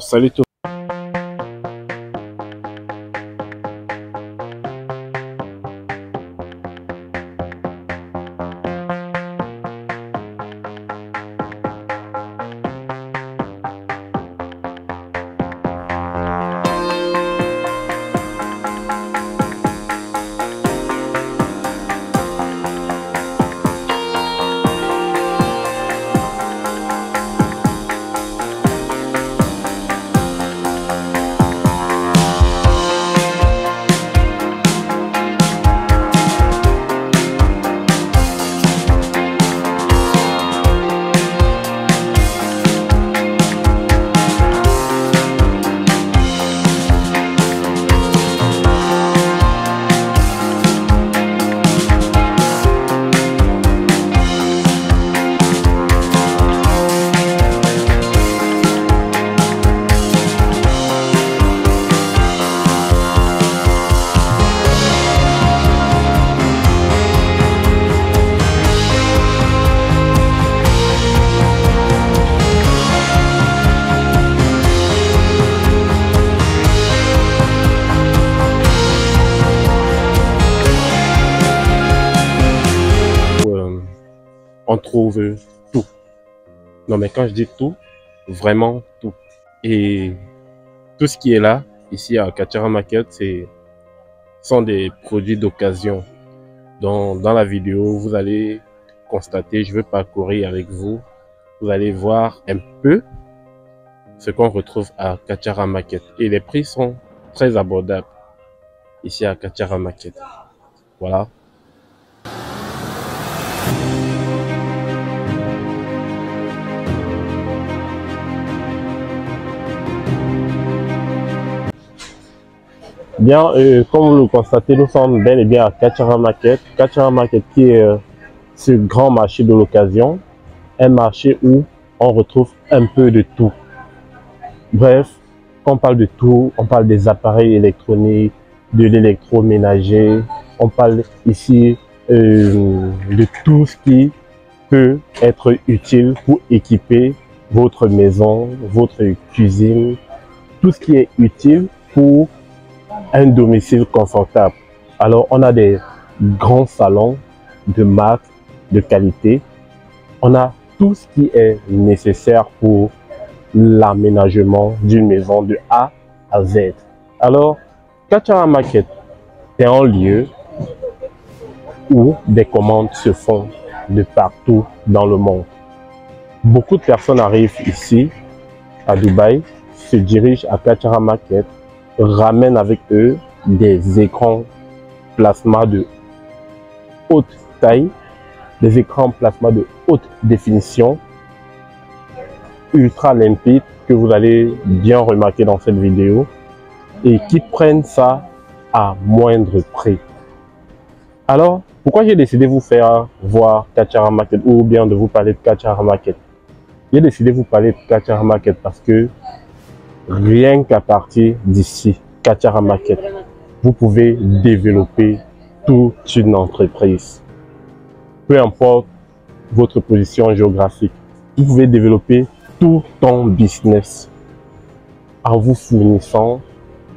Salut tout on trouve tout. Non, mais quand je dis tout, vraiment tout. Et tout ce qui est là, ici à Kachara Market, sont des produits d'occasion. Dans la vidéo, vous allez constater, je vais parcourir avec vous, vous allez voir un peu ce qu'on retrouve à Kachara Market. Et les prix sont très abordables ici à Kachara Market. Voilà. Bien, comme vous le constatez, nous sommes bel et bien à Kachara Market. Kachara Market qui est ce grand marché de l'occasion. Un marché où on retrouve un peu de tout. Bref, quand on parle de tout, on parle des appareils électroniques, de l'électroménager. On parle ici de tout ce qui peut être utile pour équiper votre maison, votre cuisine. Tout ce qui est utile pour un domicile confortable. Alors, on a des grands salons de marque, de qualité. On a tout ce qui est nécessaire pour l'aménagement d'une maison de A à Z. Alors, Kachara Market est un lieu où des commandes se font de partout dans le monde. Beaucoup de personnes arrivent ici, à Dubaï, se dirigent à Kachara Market, ramènent avec eux des écrans plasma de haute taille, des écrans plasma de haute définition, ultra limpides, que vous allez bien remarquer dans cette vidéo, et qui prennent ça à moindre prix. Alors, pourquoi j'ai décidé de vous faire voir Kachara Market ou bien de vous parler de Kachara Market? J'ai décidé de vous parler de Kachara Market parce que rien qu'à partir d'ici, Kachara Market, vous pouvez développer toute une entreprise. Peu importe votre position géographique, vous pouvez développer tout ton business en vous fournissant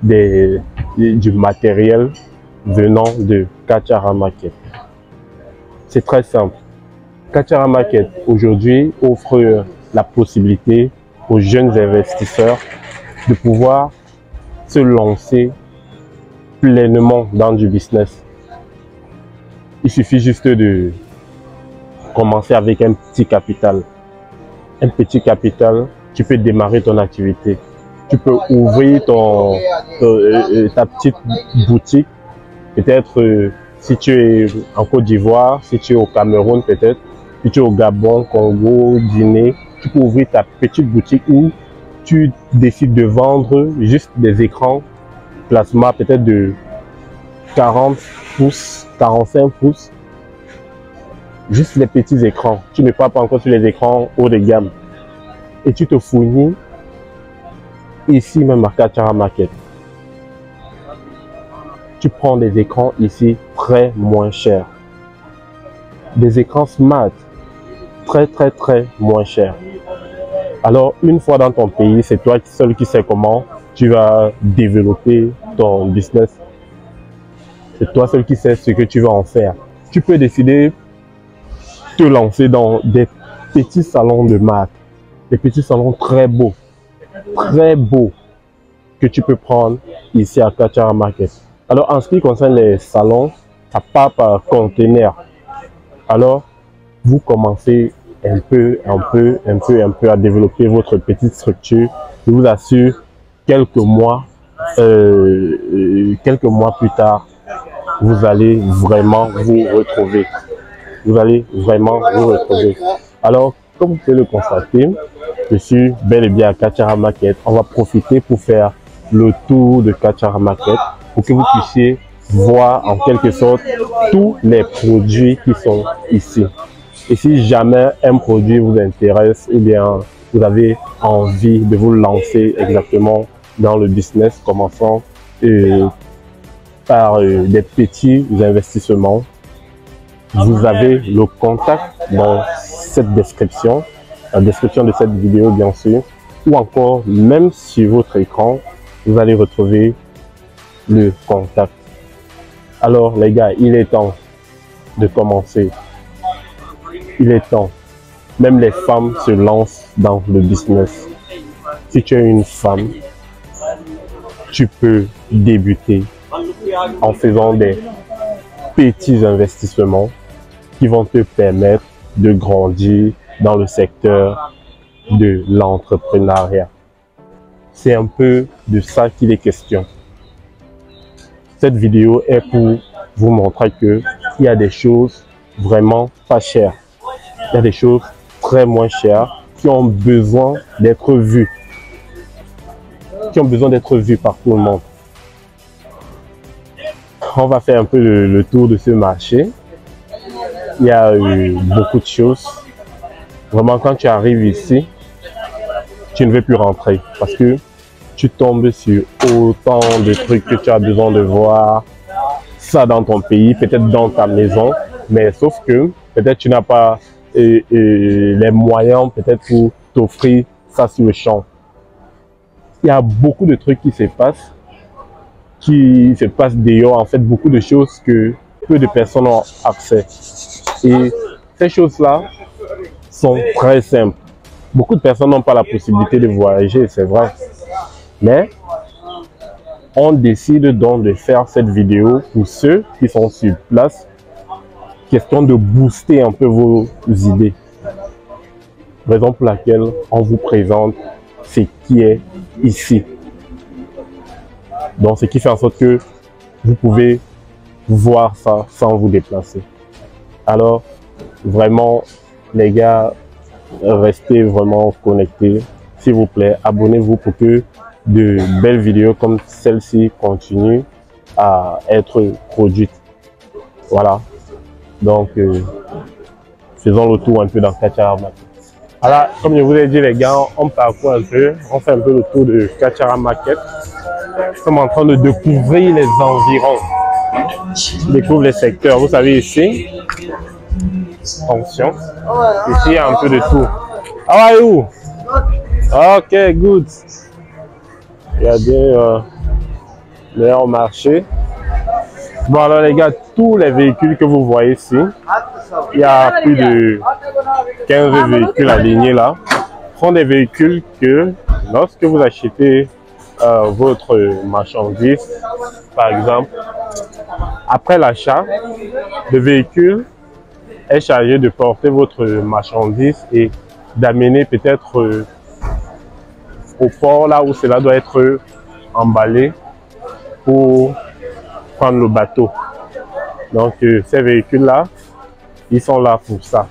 du matériel venant de Kachara Market. C'est très simple. Kachara Market aujourd'hui offre la possibilité aux jeunes investisseurs de pouvoir se lancer pleinement dans du business. Il suffit juste de commencer avec un petit capital. Un petit capital, tu peux démarrer ton activité. Tu peux ouvrir ta petite boutique. Peut-être si tu es en Côte d'Ivoire, si tu es au Cameroun peut-être, si tu es au Gabon, Congo, Guinée, tu peux ouvrir ta petite boutique où tu décides de vendre juste des écrans plasma peut-être de 40 pouces, 45 pouces. Juste les petits écrans. Tu ne pars pas encore sur les écrans haut de gamme. Et tu te fournis ici même à Kachara Market. Tu prends des écrans ici très moins chers. Des écrans smart très moins chers. Alors, une fois dans ton pays, c'est toi seul qui sais comment tu vas développer ton business. C'est toi seul qui sais ce que tu vas en faire. Tu peux décider de te lancer dans des petits salons de marque, des petits salons très beaux, que tu peux prendre ici à Kachara Market. Alors, en ce qui concerne les salons, ça part par conteneur. Alors, vous commencez un peu à développer votre petite structure. Je vous assure, quelques mois plus tard, vous allez vraiment vous retrouver. Vous allez vraiment vous retrouver. Alors, comme vous pouvez le constater, je suis bel et bien à Kachara Market. On va profiter pour faire le tour de Kachara Market pour que vous puissiez voir en quelque sorte tous les produits qui sont ici. Et si jamais un produit vous intéresse ou bien vous avez envie de vous lancer exactement dans le business, commençant par des petits investissements, vous avez le contact dans cette description, la description de cette vidéo bien sûr, ou encore même sur votre écran, vous allez retrouver le contact. Alors les gars, il est temps de commencer. Il est temps. Même les femmes se lancent dans le business. Si tu es une femme, tu peux débuter en faisant des petits investissements qui vont te permettre de grandir dans le secteur de l'entrepreneuriat. C'est un peu de ça qu'il est question. Cette vidéo est pour vous montrer qu'il y a des choses vraiment pas chères. Il y a des choses très moins chères qui ont besoin d'être vues. Qui ont besoin d'être vues par tout le monde. On va faire un peu le tour de ce marché. Il y a beaucoup de choses. Vraiment, quand tu arrives ici, tu ne veux plus rentrer parce que tu tombes sur autant de trucs que tu as besoin de voir. Ça dans ton pays, peut-être dans ta maison, mais sauf que peut-être tu n'as pas les moyens peut-être pour t'offrir ça sur le champ. Il y a beaucoup de trucs qui se passent dehors, en fait, beaucoup de choses que peu de personnes ont accès. Et ces choses-là sont très simples. Beaucoup de personnes n'ont pas la possibilité de voyager, c'est vrai. Mais on décide donc de faire cette vidéo pour ceux qui sont sur place, question de booster un peu vos idées. Raison pour laquelle on vous présente ce qui est ici. Donc, ce qui fait en sorte que vous pouvez voir ça sans vous déplacer. Alors, vraiment, les gars, restez vraiment connectés. S'il vous plaît, abonnez-vous pour que de belles vidéos comme celle-ci continuent à être produites. Voilà. Donc, faisons le tour un peu dans Kachara Market. Alors, comme je vous ai dit, les gars, on parcourt un peu, on fait un peu le tour de Kachara Market. Nous sommes en train de découvrir les environs. On découvre les secteurs. Vous savez, ici, attention, ici, il y a un peu de tout. How are you? Ok, good. Regardez, meilleur marché. Bon, alors les gars, tous les véhicules que vous voyez ici, il y a plus de 15 véhicules alignés là. Ce sont des véhicules que, lorsque vous achetez votre marchandise, par exemple, après l'achat, le véhicule est chargé de porter votre marchandise et d'amener peut-être au port là où cela doit être emballé pour prendre le bateau. Donc ces véhicules là, ils sont là pour ça.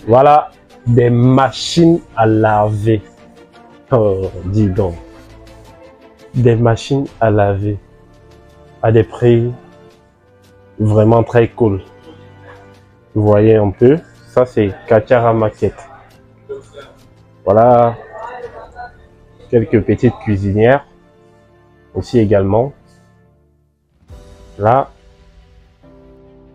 Voilà des machines à laver. Oh, dis donc. Des machines à laver à des prix vraiment très cool. Vous voyez un peu, ça c'est Kachara Market. Voilà quelques petites cuisinières aussi également. Là,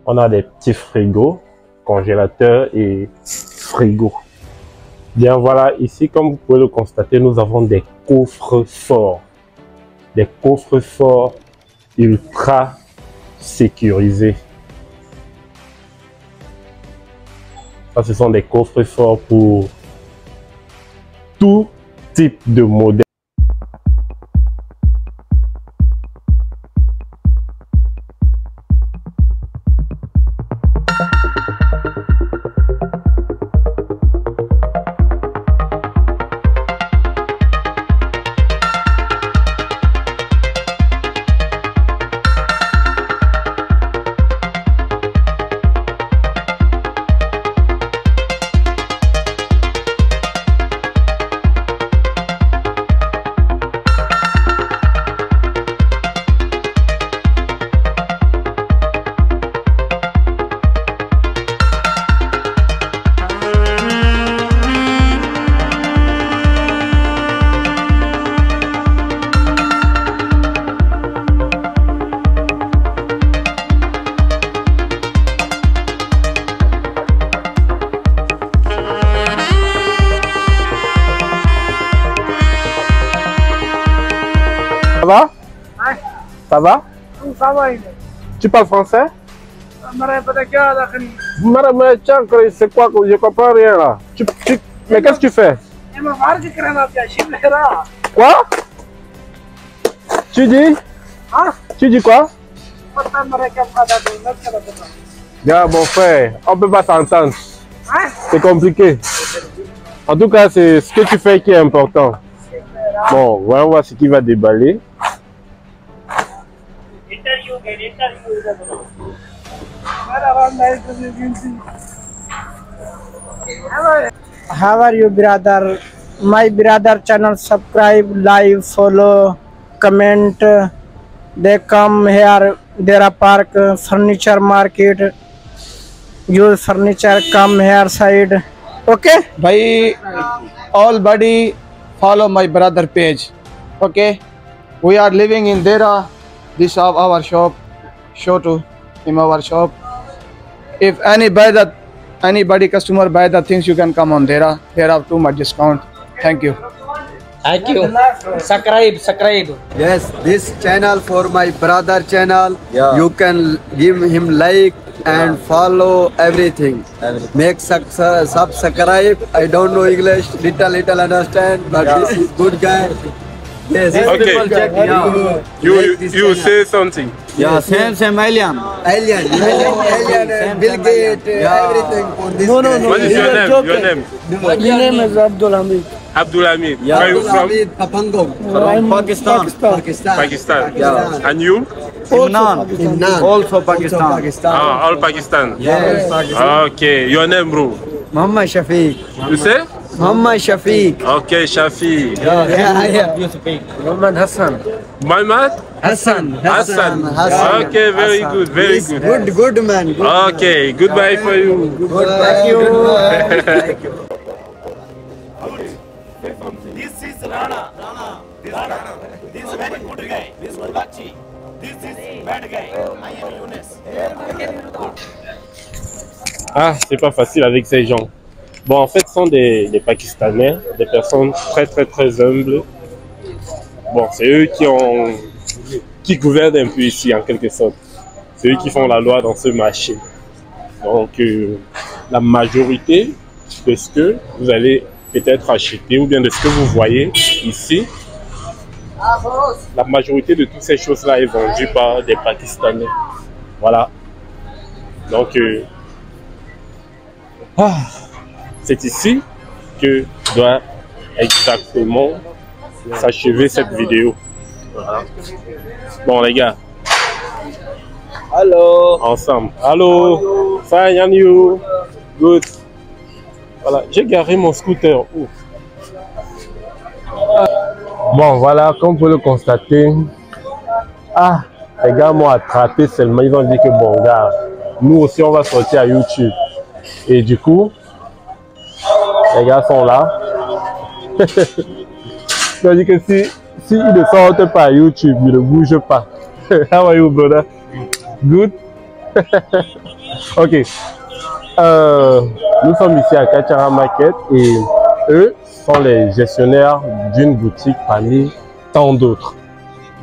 on a des petits frigos, congélateurs et frigos. Bien voilà, ici, comme vous pouvez le constater, nous avons des coffres forts. Des coffres forts ultra sécurisés. Ça, ce sont des coffres forts pour tout type de modèle. Ça va? Hein? Ça va? Ça va. Tu parles français? C'est quoi? Je comprends rien là. Mais qu'est-ce que tu fais? Quoi? Tu dis? Hein? Tu dis quoi? Bien mon frère, on peut pas s'entendre. Hein? C'est compliqué. En tout cas, c'est ce que tu fais qui est important. Bon, voyons voir ce qui va déballer. How are you, brother? My brother channel, subscribe, live, follow, comment. They come here, there are park, furniture market. Use furniture, come here side. Okay? Bhai, all buddy follow my brother page. Okay, we are living in Dera. This is our shop. Show to him our shop. If anybody customer buy the things, you can come on Dera. There are too much discount. Thank you. Thank you. Subscribe. Yes, this channel for my brother channel. Yeah. You can give him like and follow everything. Make subscribe. I don't know English, little understand, but this is good guy. Yes. Okay. You say something. Yeah, same alien, Bill Gates, everything for this. No. What is your name? Your name? My name is Abdul Hamid. Abdul Hamid. Yeah, Where are you from? Kapangong. I'm Pakistan. Pakistan. Yeah. And you? Imnan. Also Pakistan. Ah, all Pakistan. Yes. Okay. Your name, bro? Muhammad Shafiq. You say? Muhammad Shafiq. Okay, Shafi. Yeah. Muhammad Hassan. Muhammad? Hassan. Okay, very good, very good. Good man. Good Okay, goodbye for you. Thank you. This is Rana. This is very good guy. This is Bachi. This is bad guy. I am Yunus. Ah, c'est pas facile avec ces gens. Bon, en fait, ce sont des Pakistanais, des personnes très humbles. Bon, c'est eux qui gouvernent un peu ici, en quelque sorte. C'est eux qui font la loi dans ce marché. Donc, la majorité de ce que vous allez peut-être acheter ou bien de ce que vous voyez ici, la majorité de toutes ces choses-là est vendue par des Pakistanais. Voilà. Donc, c'est ici que doit exactement s'achever cette vidéo. Voilà. Bon les gars. Hello. Ensemble. Allô. Fine and you? Good. Voilà. J'ai garé mon scooter. Ouf. Bon voilà, comme vous pouvez le constater. Ah, les gars m'ont attrapé seulement. Ils ont dit que bon gars, nous aussi on va sortir à YouTube. Et du coup, les gars sont là. Ils ont dit que si ils ne sortent pas à YouTube, ils ne bougent pas. How are you, brother? Good. Ok. Nous sommes ici à Kachara Market et eux sont les gestionnaires d'une boutique parmi tant d'autres.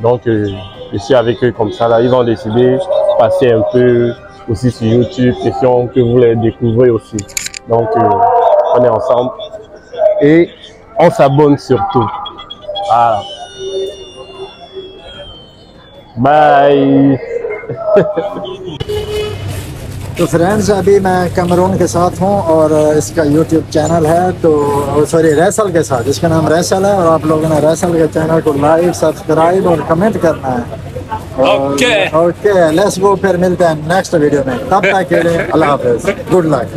Donc, je suis avec eux comme ça. Là, ils ont décidé de passer un peu aussi sur YouTube, question que vous les découvrez aussi. Donc, on est ensemble et on s'abonne surtout. Voilà. Bye. तो फ्रेंड्स अभी मैं कैमरून के साथ हूँ और इसका YouTube channel है तो सॉरी रैसल के साथ, इसका नाम रैसल है और आप लोगों ने रैसल के चैनल को लाइक सब्सक्राइब और कमेंट करना है। ओके लेट्स गो, फिर मिलते हैं नेक्स्ट वीडियो में, तब तक के लिए अल्लाह हाफिज़, good luck.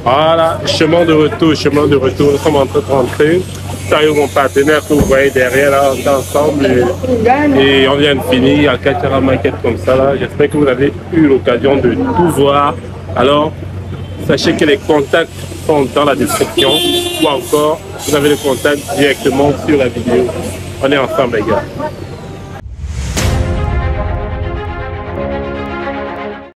Voilà, chemin de retour, nous sommes en train de rentrer. Avec mon partenaire que vous voyez derrière là, on est ensemble et on vient de finir à Kachara Market comme ça là. J'espère que vous avez eu l'occasion de tout voir. Alors, sachez que les contacts sont dans la description ou encore vous avez le contact directement sur la vidéo. On est ensemble les gars.